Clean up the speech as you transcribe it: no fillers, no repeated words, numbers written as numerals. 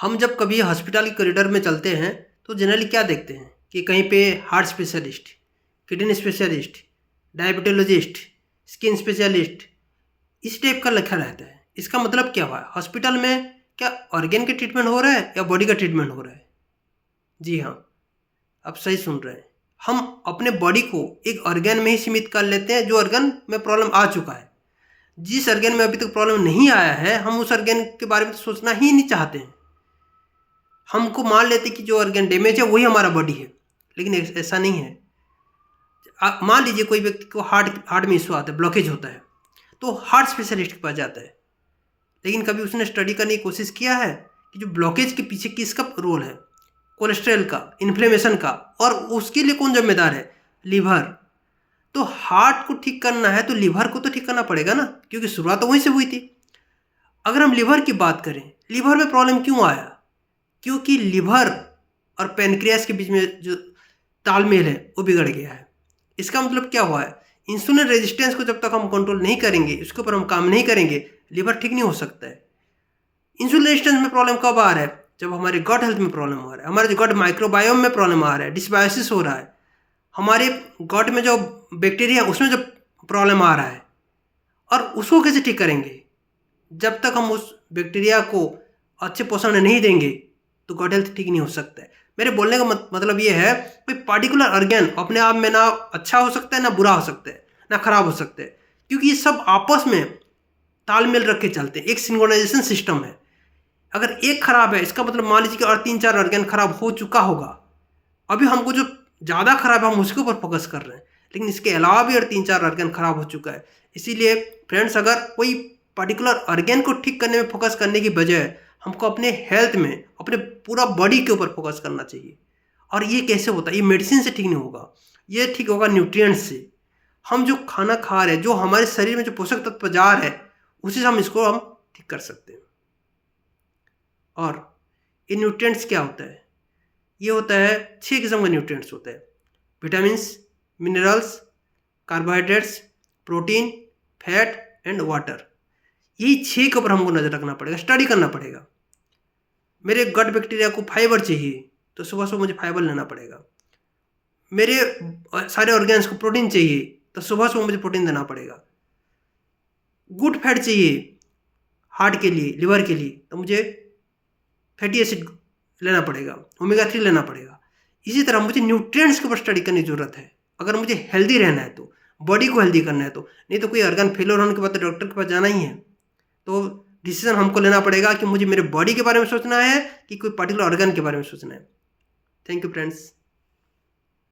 हम जब कभी हॉस्पिटल के कॉरिडोर में चलते हैं तो जनरली क्या देखते हैं कि कहीं पे heart specialist, kidney specialist, diabetologist, skin specialist, इस टाइप का लिखा रहता है। इसका मतलब क्या हुआ? हॉस्पिटल में क्या ऑर्गेन का ट्रीटमेंट हो रहा है या बॉडी का ट्रीटमेंट हो रहा है? जी हाँ, आप सही सुन रहे हैं। हम अपने बॉडी को एक ऑर्गेन में ही सीमित कर लेते हैं जो ऑर्गन में प्रॉब्लम आ चुका है। जिस ऑर्गेन में अभी तक प्रॉब्लम नहीं आया है, हम उस ऑर्गेन के बारे में तो सोचना ही नहीं चाहते हैं। हमको मान लेते कि जो ऑर्गन डैमेज है वही हमारा बॉडी है, लेकिन ऐसा नहीं है। मान लीजिए कोई व्यक्ति को हार्ट में इशू आता है, ब्लॉकेज होता है, तो हार्ट स्पेशलिस्ट के पास जाता है। लेकिन कभी उसने स्टडी करने की कोशिश किया है कि जो ब्लॉकेज के पीछे किसका रोल है? कोलेस्ट्रॉल का, इन्फ्लेमेशन का, और उसके लिए कौन जिम्मेदार है? लीवर। तो हार्ट को ठीक करना है तो लीवर को तो ठीक करना पड़ेगा ना, क्योंकि शुरुआत तो वहीं से हुई थी। अगर हम लीवर की बात करें, लीवर में प्रॉब्लम क्यों आया? क्योंकि लीवर और पैनक्रियास के बीच में जो तालमेल है वो बिगड़ गया है। इसका मतलब क्या हुआ है? इंसुलिन रेजिस्टेंस को जब तक हम कंट्रोल नहीं करेंगे, इसके ऊपर हम काम नहीं करेंगे, लीवर ठीक नहीं हो सकता है। इंसुलिन रेजिस्टेंस में प्रॉब्लम कब आ रहा है? जब हमारे गट हेल्थ में प्रॉब्लम आ रहा है, हमारे जो गट माइक्रोबायोम में प्रॉब्लम आ रहा है, डिस्बायोसिस हो रहा है, हमारे गट में जो बैक्टीरिया उसमें जब प्रॉब्लम आ रहा है, और उसको कैसे ठीक करेंगे? जब तक हम उस बैक्टीरिया को अच्छे पोषण नहीं देंगे तो गट हेल्थ ठीक नहीं हो सकता है। मेरे बोलने का मतलब ये है, कोई पार्टिकुलर ऑर्गन अपने आप में ना अच्छा हो सकता है, ना बुरा हो सकता है, ना खराब हो सकता है, क्योंकि ये सब आपस में तालमेल रख के चलते हैं। एक सिंक्रोनाइजेशन सिस्टम है। अगर एक खराब है, इसका मतलब मान लीजिए कि और 3-4 ऑर्गन खराब हो चुका होगा। अभी हमको जो ज़्यादा खराब है हम उसके ऊपर फोकस कर रहे हैं, लेकिन इसके अलावा भी और 3-4 ऑर्गन खराब हो चुका है। इसीलिए फ्रेंड्स, अगर कोई पर्टिकुलर ऑर्गन को ठीक करने में फोकस करने की बजाय हमको अपने हेल्थ में, अपने पूरा बॉडी के ऊपर फोकस करना चाहिए। और ये कैसे होता है? ये मेडिसिन से ठीक नहीं होगा, ये ठीक होगा न्यूट्रिएंट्स से। हम जो खाना खा रहे हैं, जो हमारे शरीर में जो पोषक तत्व जा रहे हैं, उसी से हम इसको ठीक कर सकते हैं। और ये न्यूट्रिएंट्स क्या होता है? ये होता है 6 किस्म का न्यूट्रिएंट्स होता है। Vitamins, minerals, carbohydrates, protein, fat and water. यही 6 के ऊपर हमको नज़र रखना पड़ेगा, स्टडी करना पड़ेगा। मेरे गट बैक्टीरिया को फाइबर चाहिए तो सुबह सुबह मुझे फाइबर लेना पड़ेगा। मेरे सारे ऑर्गेन्स को प्रोटीन चाहिए तो सुबह सुबह मुझे प्रोटीन देना पड़ेगा। गुड फैट चाहिए हार्ट के लिए, लिवर के लिए, तो मुझे फैटी एसिड लेना पड़ेगा, ओमेगा 3 लेना पड़ेगा। इसी तरह मुझे न्यूट्रिएंट्स के ऊपर स्टडी करने की ज़रूरत है, अगर मुझे हेल्दी रहना है तो, बॉडी को हेल्दी करना है तो। नहीं तो कोई ऑर्गन फेलियर होने के बाद तो डॉक्टर के पास जाना ही है। तो डिसीजन हमको लेना पड़ेगा कि मुझे मेरे बॉडी के बारे में सोचना है कि कोई पर्टिकुलर ऑर्गन के बारे में सोचना है। Thank you friends.